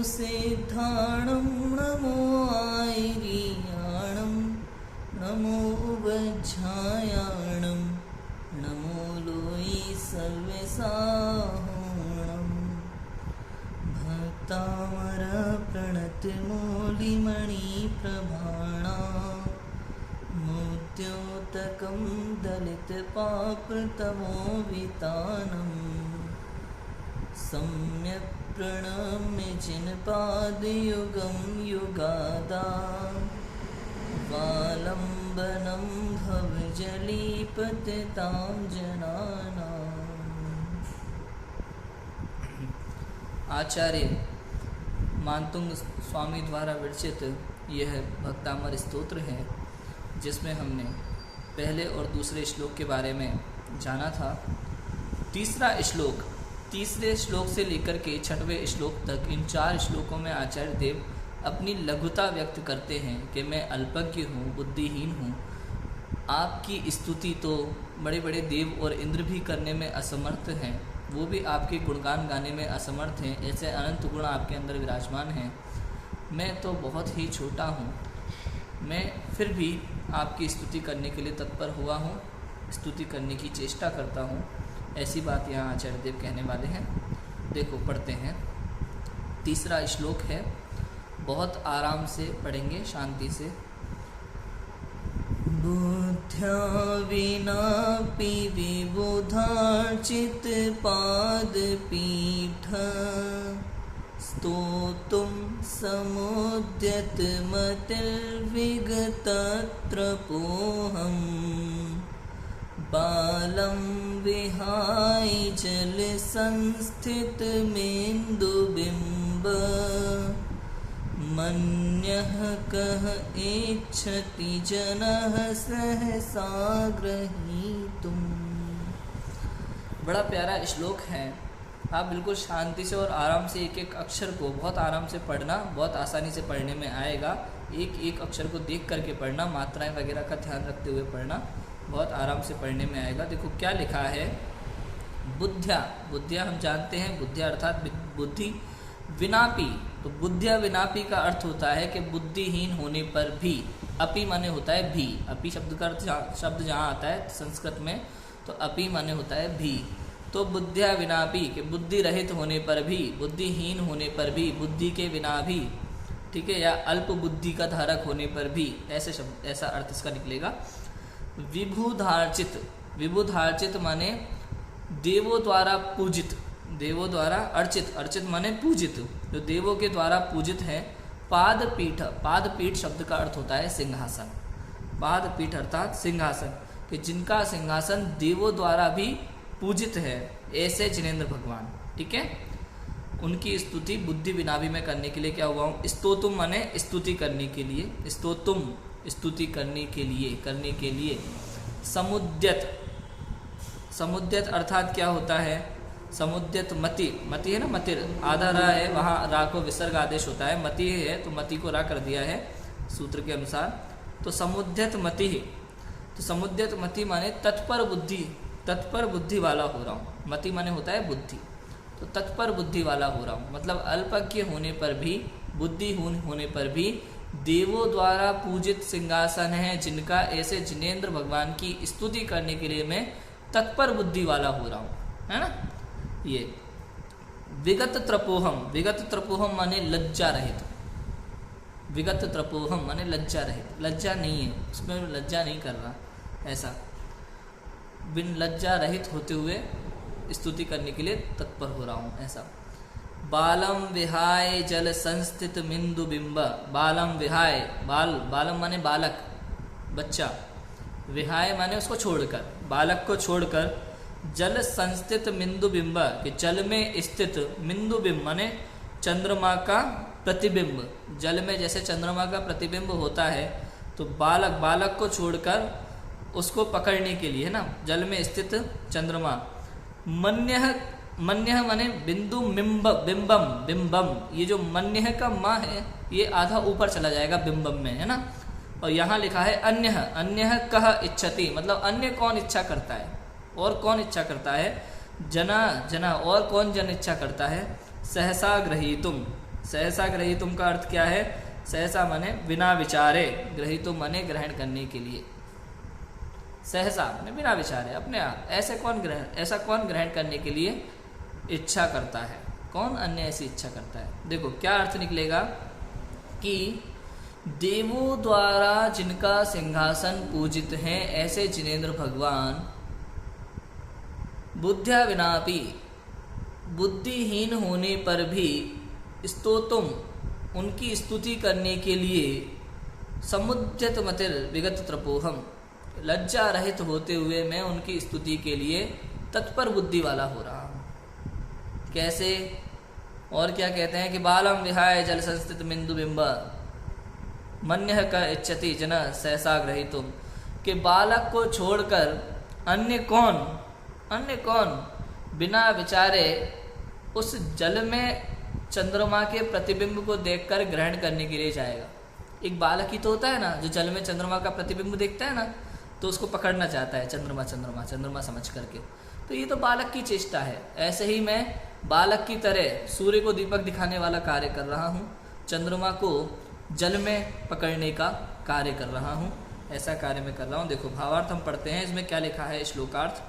सिद्धाणं नमो आयर्याणं नमो वज्झायाणं नमो लोई सर्वेसाहोणं भक्तामर प्रणतमूलिमणिप्रभाणा मुद्योतकं दलितपापतमोवितानं सम्यक् प्रणम्य जिनपादयुगं युगादा वालम्बनं भवजलीपतितां जनानाम्। आचार्य मानतुंग स्वामी द्वारा विरचित यह भक्तामर स्तोत्र है, जिसमें हमने पहले और दूसरे श्लोक के बारे में जाना था। तीसरे श्लोक से लेकर के 6वें श्लोक तक इन 4 श्लोकों में आचार्य देव अपनी लघुता व्यक्त करते हैं कि मैं अल्पज्ञ हूँ, बुद्धिहीन हूँ। आपकी स्तुति तो बड़े बड़े देव और इंद्र भी करने में असमर्थ हैं, वो भी आपके गुणगान गाने में असमर्थ हैं। ऐसे अनंत गुण आपके अंदर विराजमान हैं। मैं तो बहुत ही छोटा हूँ, मैं फिर भी आपकी स्तुति करने के लिए तत्पर हुआ हूँ, स्तुति करने की चेष्टा करता हूँ। ऐसी बात यहाँ आचार्य देव कहने वाले हैं। देखो पढ़ते हैं। तीसरा श्लोक है, बहुत आराम से पढ़ेंगे, शांति से। बुद्ध्या विनापि विबुधार्चित पादपीठ स्तोतुं समुद्यत मतिर्विगतत्रपोऽहम् बालं विहाय जल संस्थितमेन्दुबिम्ब मन्यः कः इच्छति जनः सहसा ग्रहीतुम्। बड़ा प्यारा श्लोक है। आप बिल्कुल शांति से और आराम से एक एक अक्षर को बहुत आराम से पढ़ना, बहुत आसानी से पढ़ने में आएगा। एक एक अक्षर को देख करके पढ़ना, मात्राएं वगैरह का ध्यान रखते हुए पढ़ना, बहुत आराम से पढ़ने में आएगा। देखो क्या लिखा है। बुद्ध्या, बुद्ध्या हम जानते हैं, बुद्ध्या अर्थात बुद्धि, विनापी, तो बुद्ध्या विनापी का अर्थ होता है कि बुद्धिहीन होने पर भी। अपि माने होता है भी। अपि शब्द का शब्द जहाँ आता है संस्कृत में, तो अपि माने होता है भी। तो बुद्ध्या विनापी के बुद्धि रहित होने पर भी, बुद्धिहीन होने पर भी, बुद्धि के बिना भी, ठीक है, या अल्प बुद्धि का धारक होने पर भी, ऐसे शब्द, ऐसा अर्थ इसका निकलेगा। विबुधार्चित, विबुधार्चित माने देवों द्वारा पूजित, देवों द्वारा अर्चित, अर्चित माने पूजित, जो देवों के द्वारा पूजित है। पादपीठ, पादपीठ शब्द का अर्थ होता है सिंहासन। पादपीठ अर्थात सिंहासन, कि जिनका सिंहासन देवों द्वारा भी पूजित है, ऐसे जिनेंद्र भगवान, ठीक है। उनकी स्तुति बुद्धि विनाभि में करने के लिए क्या हुआ हूँ। स्तोतुम माने स्तुति करने के लिए, स्तोतुम स्तुति करने के लिए। समुद्यत, समुद्यत अर्थात क्या होता है। समुद्यत मति, मति है ना, मतिर आधा रा है, वहाँ रा को विसर्ग आदेश होता है। मति है तो मति को रा कर दिया है सूत्र के अनुसार। तो समुद्यत मति, तो समुद्यत मति माने तत्पर बुद्धि, तत्पर बुद्धि वाला हो रहा हूँ। मति माने होता है बुद्धि, तो तत्पर बुद्धि वाला हो रहा हूँ, मतलब अल्पज्ञ होने पर भी, बुद्धिहीन होने पर भी देवों द्वारा पूजित सिंहासन है जिनका, ऐसे जिनेंद्र भगवान की स्तुति करने के लिए मैं तत्पर बुद्धि वाला हो रहा हूँ, है ना। ये विगत त्रपोहम, विगत त्रपोहम माने लज्जा रहित, विगत त्रपोहम माने लज्जा रहित, लज्जा नहीं है उसमें, लज्जा नहीं कर रहा, ऐसा बिन लज्जा रहित होते हुए स्तुति करने के लिए तत्पर हो रहा हूँ, ऐसा। बालम विहाय जल संस्थित मिंदु बिंब, बालम विहाय, बाल, बालम माने बालक, बच्चा, विहाय माने उसको छोड़कर, बालक को छोड़कर, जल संस्थित मिंदु बिंब, कि जल में स्थित, मिंदु बिंब माने चंद्रमा का प्रतिबिंब, जल में जैसे चंद्रमा का प्रतिबिंब होता है, तो बालक, बालक को छोड़कर उसको पकड़ने के लिए, है ना, जल में स्थित चंद्रमा। मन्यः, मन्यः माने बिंदु मिंब, बिंबम, बिंबम, ये जो मन्यः का माँ है ये आधा ऊपर चला जाएगा बिंबम में, है ना। और यहाँ लिखा है अन्यः, अन्यः कः इच्छति, मतलब अन्य कौन इच्छा करता है, और कौन इच्छा करता है। जना, जना, और कौन जन इच्छा करता है। सहसा ग्रहीतुम, सहसा ग्रहीतुम का अर्थ क्या है? सहसा माने बिना विचारे, ग्रहीतुम माने ग्रहण करने के लिए। सहसा माने बिना विचारे, अपने आप। ऐसा कौन ग्रहण करने के लिए इच्छा करता है? कौन अन्य ऐसी इच्छा करता है? देखो क्या अर्थ निकलेगा कि देवों द्वारा जिनका सिंहासन पूजित है, ऐसे जिनेंद्र भगवान बुद्ध्या विनापि, बुद्धिहीन होने पर भी स्तोतुम, उनकी स्तुति करने के लिए, समुद्यत मतिर विगत त्रपोहम, लज्जा रहित होते हुए मैं उनकी स्तुति के लिए तत्पर बुद्धि वाला हो रहा हूँ। कैसे? और क्या कहते हैं कि बालम विहाय जल संस्थित बिंदु बिंब मन्य का इच्छति जन सहसा ग्रहीतुम, कि बालक को छोड़कर अन्य कौन बिना विचारे उस जल में चंद्रमा के प्रतिबिंब को देखकर ग्रहण करने के लिए जाएगा। एक बालक ही तो होता है ना जो जल में चंद्रमा का प्रतिबिंब देखता है ना, तो उसको पकड़ना चाहता है चंद्रमा समझ करके। तो ये तो बालक की चेष्टा है। ऐसे ही मैं बालक की तरह सूर्य को दीपक दिखाने वाला कार्य कर रहा हूँ, चंद्रमा को जल में पकड़ने का कार्य कर रहा हूँ, ऐसा कार्य मैं कर रहा हूँ। देखो भावार्थ हम पढ़ते हैं, इसमें क्या लिखा है श्लोकार्थ।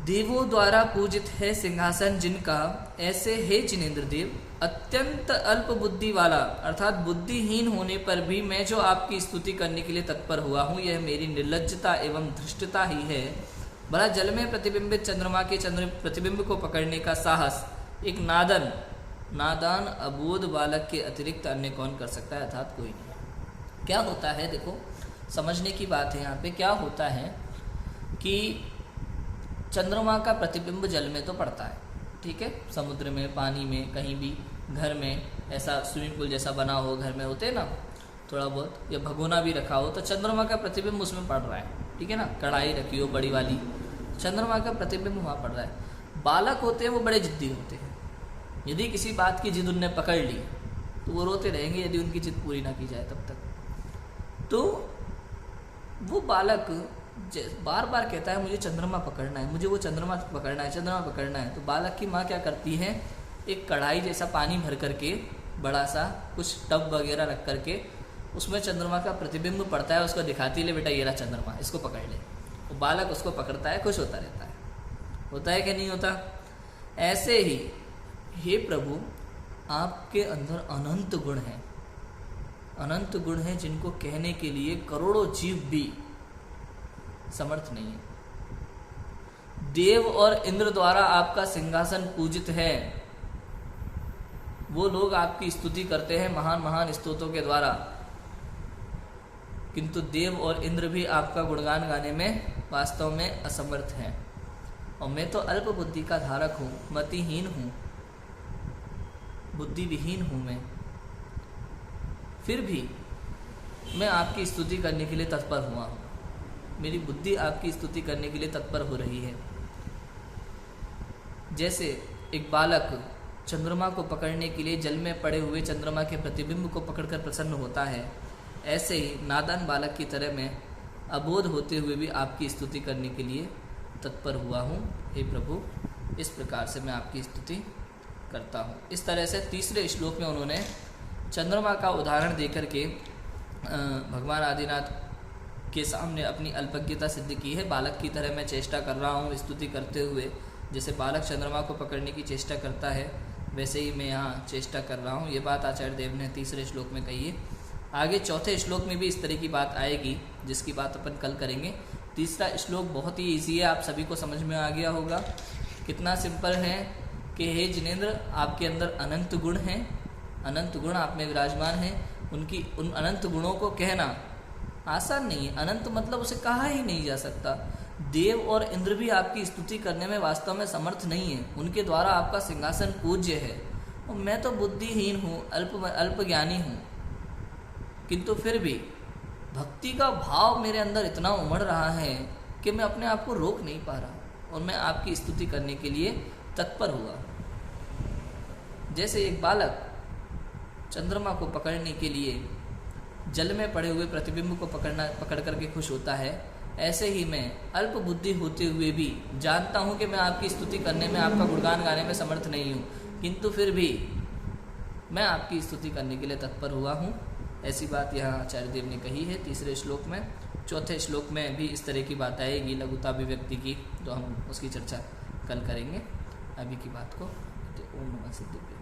देवों द्वारा पूजित है सिंहासन जिनका, ऐसे हे जिनेंद्र देव अत्यंत अल्प बुद्धि वाला, अर्थात बुद्धिहीन होने पर भी मैं जो आपकी स्तुति करने के लिए तत्पर हुआ हूँ, यह मेरी निर्लज्जता एवं धृष्टता ही है। भला जल में प्रतिबिंबित चंद्रमा के प्रतिबिंब को पकड़ने का साहस एक नादान अबोध बालक के अतिरिक्त अन्य कौन कर सकता है? अर्थात कोई नहीं। क्या होता है, देखो समझने की बात है यहाँ पे। क्या होता है कि चंद्रमा का प्रतिबिंब जल में तो पड़ता है, ठीक है, समुद्र में, पानी में, कहीं भी, घर में, ऐसा स्विमिंग पूल जैसा बना हो घर में होते हैं ना थोड़ा बहुत, या भगोना भी रखा हो तो चंद्रमा का प्रतिबिंब उसमें पड़ रहा है, ठीक है ना। कढ़ाई रखी हो बड़ी वाली, चंद्रमा का प्रतिबिंब वहाँ पड़ रहा है। बालक होते हैं वो बड़े जिद्दी होते हैं, यदि किसी बात की जिद उनने पकड़ ली तो वो रोते रहेंगे यदि उनकी जिद पूरी ना की जाए तब तक। तो वो बालक बार बार कहता है मुझे चंद्रमा पकड़ना है, मुझे वो चंद्रमा पकड़ना है। तो बालक की माँ क्या करती है, एक कढ़ाई जैसा पानी भर करके, बड़ा सा कुछ टब वगैरह रख करके, उसमें चंद्रमा का प्रतिबिंब पड़ता है, उसको दिखाती है, ले बेटा ये रहा चंद्रमा, इसको पकड़ ले। वो बालक उसको पकड़ता है, खुश होता रहता है। होता है कि नहीं होता? ऐसे ही हे प्रभु आपके अंदर अनंत गुण हैं जिनको कहने के लिए करोड़ों जीव भी समर्थ नहीं है। देव और इंद्र द्वारा आपका सिंहासन पूजित है, वो लोग आपकी स्तुति करते हैं महान महान स्तोत्रों के द्वारा, किंतु देव और इंद्र भी आपका गुणगान गाने में वास्तव में असमर्थ हैं। और मैं तो अल्प बुद्धि का धारक हूँ, मतिहीन हूँ, बुद्धि विहीन हूँ मैं, फिर भी मैं आपकी स्तुति करने के लिए तत्पर हुआ हूँ। मेरी बुद्धि आपकी स्तुति करने के लिए तत्पर हो रही है। जैसे एक बालक चंद्रमा को पकड़ने के लिए जल में पड़े हुए चंद्रमा के प्रतिबिंब को पकड़कर प्रसन्न होता है, ऐसे ही नादान बालक की तरह मैं अबोध होते हुए भी आपकी स्तुति करने के लिए तत्पर हुआ हूँ। हे प्रभु, इस प्रकार से मैं आपकी स्तुति करता हूँ। इस तरह से तीसरे श्लोक में उन्होंने चंद्रमा का उदाहरण देकर के भगवान आदिनाथ के सामने अपनी अल्पज्ञता सिद्ध की है। बालक की तरह मैं चेष्टा कर रहा हूँ स्तुति करते हुए, जैसे बालक चंद्रमा को पकड़ने की चेष्टा करता है वैसे ही मैं यहाँ चेष्टा कर रहा हूँ। ये बात आचार्य देव ने तीसरे श्लोक में कही है। आगे चौथे श्लोक में भी इस तरह की बात आएगी, जिसकी बात अपन कल करेंगे। तीसरा श्लोक बहुत ही ईजी है, आप सभी को समझ में आ गया होगा। कितना सिंपल है कि हे जिनेंद्र, आपके अंदर अनंत गुण हैं, अनंत गुण आप में विराजमान हैं। उन अनंत गुणों को कहना आसान नहीं है। अनंत मतलब उसे कहा ही नहीं जा सकता। देव और इंद्र भी आपकी स्तुति करने में वास्तव में समर्थ नहीं है, उनके द्वारा आपका सिंहासन पूज्य है। और मैं तो बुद्धिहीन हूँ, अल्प ज्ञानी हूँ, किंतु फिर भी भक्ति का भाव मेरे अंदर इतना उमड़ रहा है कि मैं अपने आप को रोक नहीं पा रहा और मैं आपकी स्तुति करने के लिए तत्पर हुआ। जैसे एक बालक चंद्रमा को पकड़ने के लिए जल में पड़े हुए प्रतिबिंब को पकड़ करके खुश होता है, ऐसे ही मैं अल्प बुद्धि होते हुए भी जानता हूँ कि मैं आपकी स्तुति करने में, आपका गुणगान गाने में समर्थ नहीं हूँ, किंतु फिर भी मैं आपकी स्तुति करने के लिए तत्पर हुआ हूँ। ऐसी बात यहाँ आचार्य देव ने कही है 3रे श्लोक में। 4थे श्लोक में भी इस तरह की बात आएगी लघुताभिव्यक्ति की, तो हम उसकी चर्चा कल करेंगे। अभी की बात को ओम नमः सिद्धेभ्यो।